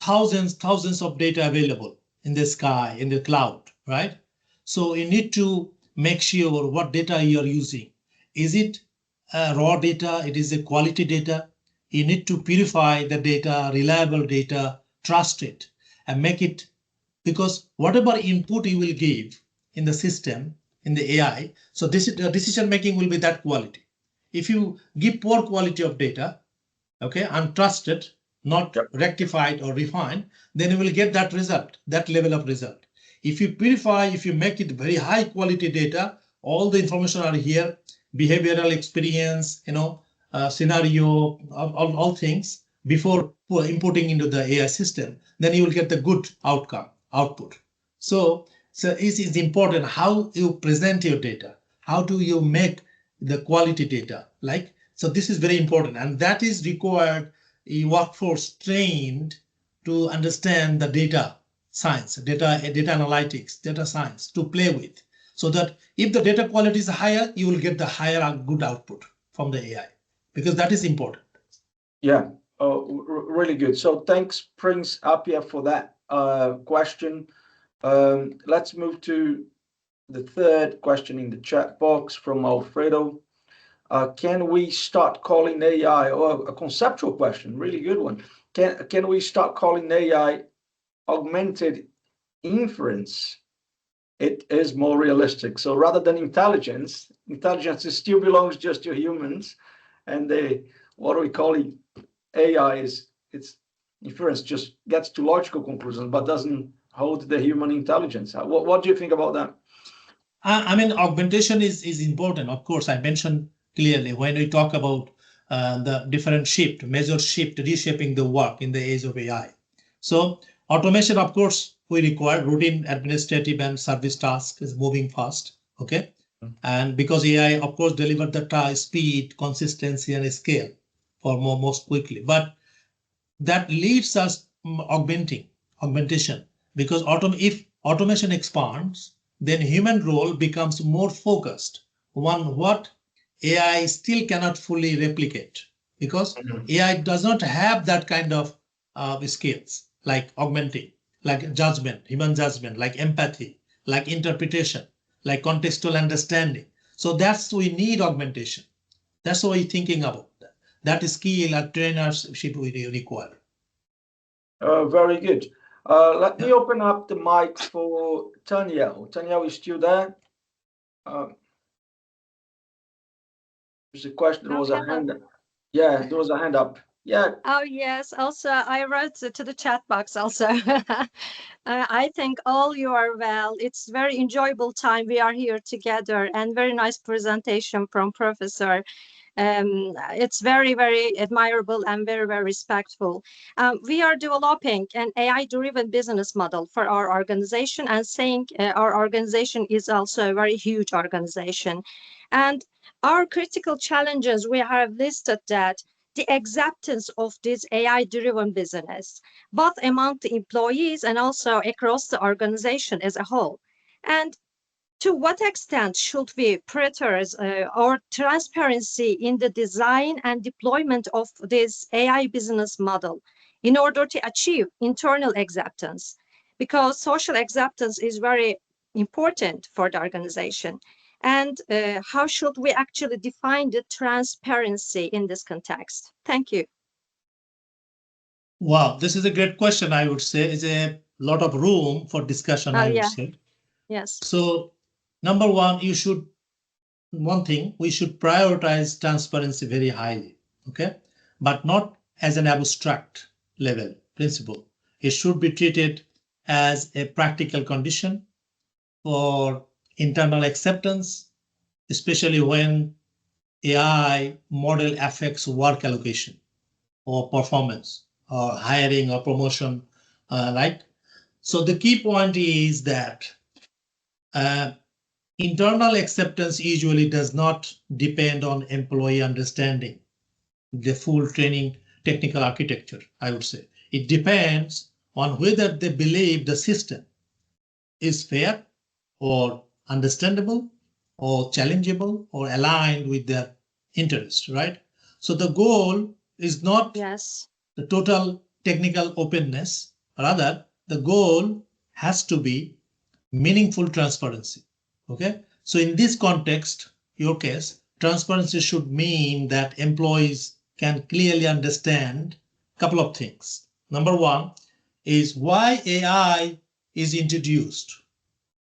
thousands of data available in the sky, in the cloud, right? So you need to make sure what data you're using. Is it raw data? It is a quality data. You need to purify the data, reliable data, trust it, and make it, because whatever input you will give in the system, in the AI, so decision making will be that quality. If you give poor quality of data, okay, untrusted, not rectified or refined, then you will get that result, that level of result. If you purify, if you make it very high quality data, all the information are here, behavioral experience, scenario, all things before inputting into the AI system, then you will get the good output. So it is important how you present your data, how do you make the quality data, so this is very important, and that is required a workforce trained to understand the data science, data analytics, data science to play with, so that if the data quality is higher, you will get the higher good output from the AI, because that is important. Yeah, really good. So thanks, Prince Apia, for that question. Let's move to the third question in the chat box from Alfredo. Can we start calling AI, or a conceptual question, really good one. Can we start calling AI augmented inference? It is more realistic. So rather than intelligence still belongs just to humans, and what are we calling AI it's inference, just gets to logical conclusions, but doesn't hold the human intelligence. What do you think about that? I mean, augmentation is important. Of course, I mentioned clearly when we talk about the different major shift, reshaping the work in the age of AI. So automation, of course, we require routine administrative and service tasks is moving fast, okay? And because AI, of course, deliver the speed, consistency, and scale for most quickly. But that leads us augmentation, because if automation expands, then human role becomes more focused on what AI still cannot fully replicate, because AI does not have that kind of skills like augmenting, like judgment, human judgment, like empathy, like interpretation, like contextual understanding. So we need augmentation. That's what we're thinking about. That skill and trainership we require. Very good. Let me open up the mic for Tanya. Tanya, is still there? There's a question. There was a hand. Yeah, there was a hand up. Yeah. Oh, yes. Also, I wrote to the chat box also. I think all you are well. It's very enjoyable time we are here together, and very nice presentation from Professor. It's very, very admirable and very, very respectful. We are developing an AI-driven business model for our organization, and saying our organization is also a very huge organization. And our critical challenges, we have listed that the acceptance of this AI-driven business, both among the employees and also across the organization as a whole? And to what extent should we prioritize or transparency in the design and deployment of this AI business model in order to achieve internal acceptance? Because social acceptance is very important for the organization. And how should we actually define the transparency in this context? Thank you. Wow, this is a great question, I would say. It's a lot of room for discussion, I would say. Yes. So, number one, we should prioritize transparency very highly, okay? But not as an abstract level principle. It should be treated as a practical condition for internal acceptance, especially when AI model affects work allocation or performance or hiring or promotion, right? So the key point is that internal acceptance usually does not depend on employee understanding the full training technical architecture, I would say. It depends on whether they believe the system is fair or understandable or challengeable or aligned with their interest, right? So the goal is not the total technical openness, rather the goal has to be meaningful transparency, okay? So in this context, your case, transparency should mean that employees can clearly understand a couple of things. Number one is why AI is introduced,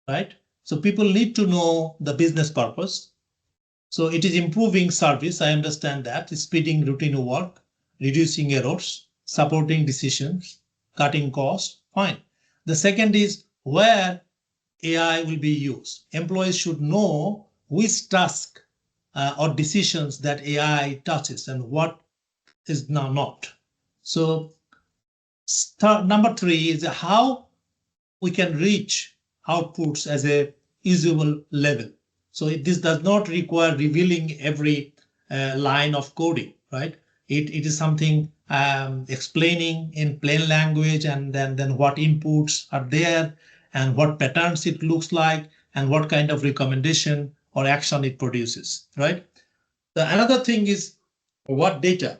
right? So people need to know the business purpose. So it is improving service, I understand that, speeding routine work, reducing errors, supporting decisions, cutting costs, fine. The second is where AI will be used. Employees should know which task or decisions that AI touches and what is now not. So number three is how we can reach outputs as a usable level. So this does not require revealing every line of coding, right? It is something explaining in plain language and then what inputs are there and what patterns it looks like and what kind of recommendation or action it produces, right? Another thing is what data,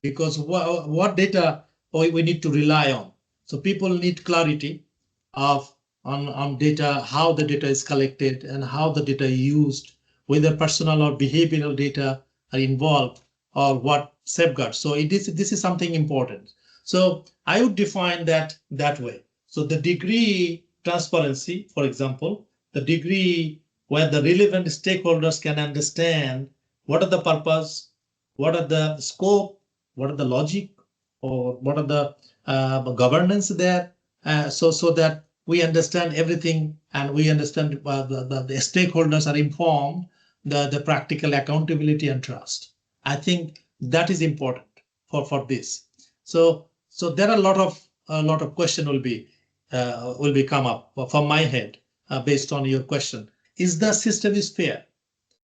because what data we need to rely on. So people need clarity on data, how the data is collected and how the data is used, whether personal or behavioral data are involved or what safeguards. So this is something important. So I would define that way. So the degree transparency, for example, the degree where the relevant stakeholders can understand what are the purpose, what are the scope, what are the logic, or what are the governance there, so that we understand everything and we understand the stakeholders are informed, the practical accountability and trust. I think that is important for this. So there are a lot of question will be come up from my head based on your question. Is the system is fair,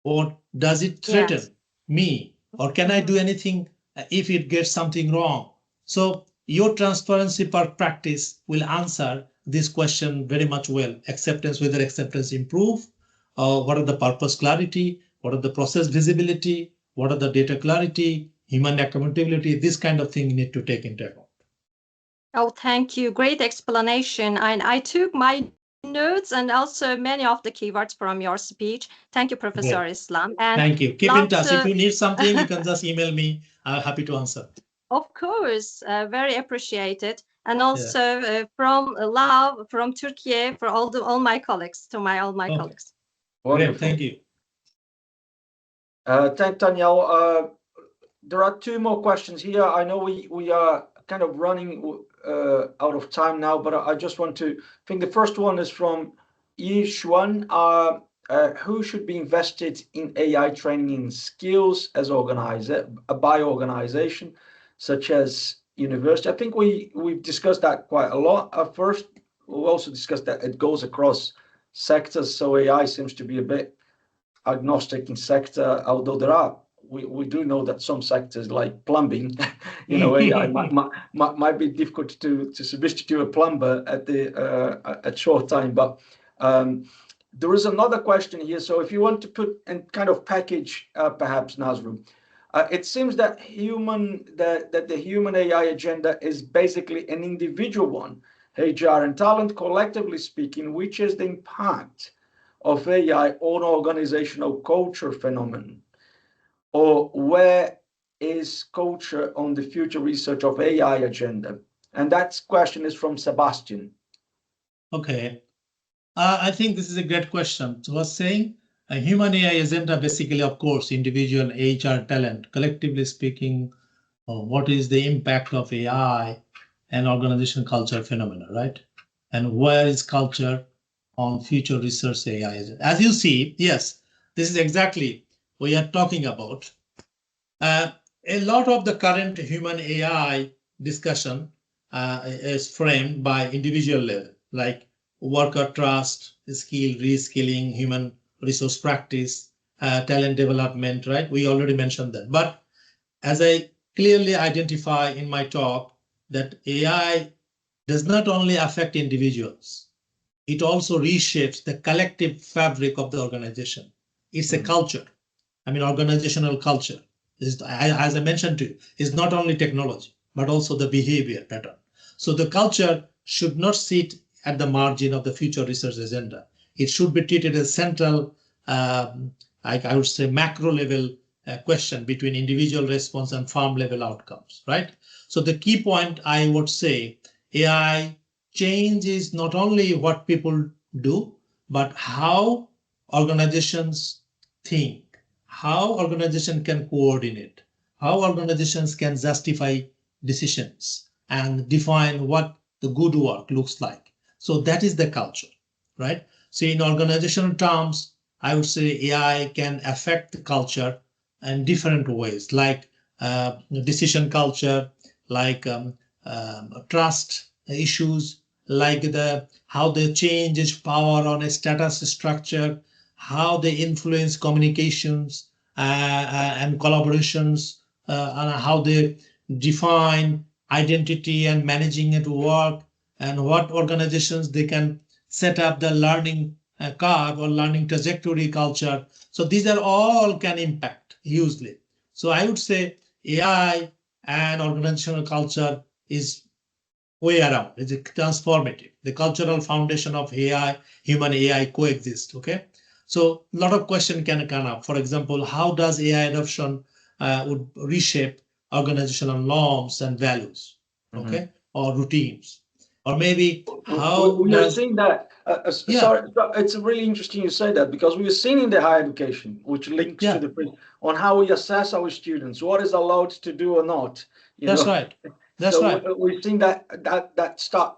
or does it threaten me, or can I do anything if it gets something wrong? So your transparency practice will answer this question very much well. Acceptance, whether acceptance improve, what are the purpose clarity, what are the process visibility, what are the data clarity, human accountability, this kind of thing you need to take into account. Oh, thank you. Great explanation. And I took my notes and also many of the keywords from your speech. Thank you, Professor Islam. And thank you. Keep in touch. If you need something, you can just email me. I'm happy to answer. Of course, very appreciated. And also from love from Turkey for all my colleagues, to all my colleagues. Wonderful. Thank you. Thank Danielle. There are two more questions here. I know we are kind of running out of time now, but I just want to think the first one is from Yi Xuan. Who should be invested in AI training in skills as by organization, such as university? I think we've discussed that quite a lot. First, we'll also discuss that it goes across sectors. So AI seems to be a bit agnostic in sector, although there are we do know that some sectors like plumbing, AI might be difficult to substitute a plumber at short time. But there is another question here. So if you want to put and kind of package, perhaps, Nazrul, it seems that the human AI agenda is basically an individual one, HR and talent collectively speaking, which is the impact of AI on organizational culture phenomenon, or where is culture on the future research of AI agenda? And that question is from Sebastian. Okay. I think this is a great question. So I was saying a human AI agenda, basically, of course, individual HR talent, collectively speaking, what is the impact of AI and organizational culture phenomena, right? And where is culture on future research AI? As you see, yes, this is exactly what we are talking about. A lot of the current human AI discussion is framed by individual level, like worker trust, skill, reskilling, human resource practice, talent development, right? We already mentioned that. But as I clearly identify in my talk, that AI does not only affect individuals, it also reshapes the collective fabric of the organization. It's a culture. I mean, organizational culture is, as I mentioned to you, is not only technology, but also the behavior pattern. So the culture should not sit at the margin of the future research agenda. It should be treated as central, I would say, macro level question between individual response and farm level outcomes, right? So the key point I would say, AI change is not only what people do, but how organizations think, how organization can coordinate, how organizations can justify decisions and define what the good work looks like. So that is the culture, right? So in organizational terms, I would say AI can affect the culture in different ways, like decision culture, like trust issues, like how they change its power on a status structure, how they influence communications and collaborations, and how they define identity and managing it work, and what organizations they can set up the learning curve or learning trajectory culture. So these are all can impact hugely. So I would say AI and organizational culture is way around. It's transformative. The cultural foundation of AI, human AI coexist, okay? So a lot of questions can come up. For example, how does AI adoption would reshape organizational norms and values, okay? Or routines? Or maybe how we are seeing that. Sorry, it's really interesting you say that, because we are seeing in the higher education, which links to the on how we assess our students, what is allowed to do or not. That's right. That's right. We've seen that start.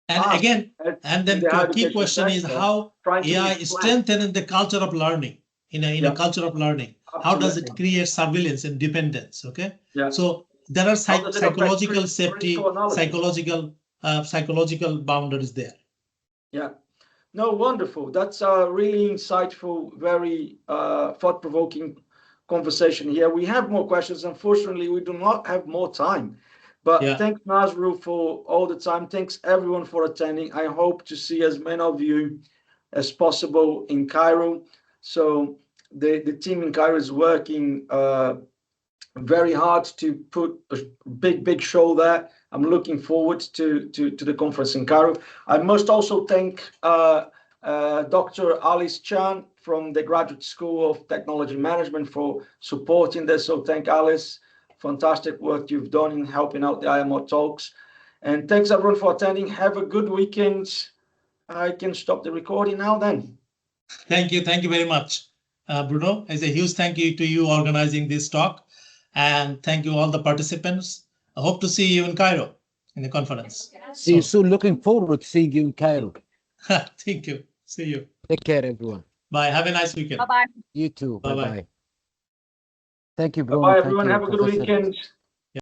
And again, and then the key question is how AI is strengthening the culture of learning in a culture of learning. Absolutely. How does it create surveillance and dependence? Okay. Yeah. So there are psychological safety, psychological boundaries there. Yeah. No, wonderful. That's a really insightful, very thought-provoking conversation here. We have more questions. Unfortunately, we do not have more time. But thanks, Nazrul, for all the time. Thanks, everyone, for attending. I hope to see as many of you as possible in Cairo. So the team in Cairo is working very hard to put a big show there. I'm looking forward to the conference in Cairo. I must also thank Dr. Alice Chan from the Graduate School of Technology Management for supporting this. So thank Alice. Fantastic work you've done in helping out the IAMOT Talks. And thanks everyone for attending. Have a good weekend. I can stop the recording now then. Thank you. Thank you very much, Bruno. It's a huge thank you to you organizing this talk. And thank you all the participants. I hope to see you in Cairo in the conference. See you soon. Looking forward to seeing you in Cairo. Thank you. See you. Take care, everyone. Bye. Have a nice weekend. Bye-bye. You too. Bye-bye. Bye-bye. Thank you, Bruno. Bye, everyone. Have a good weekend.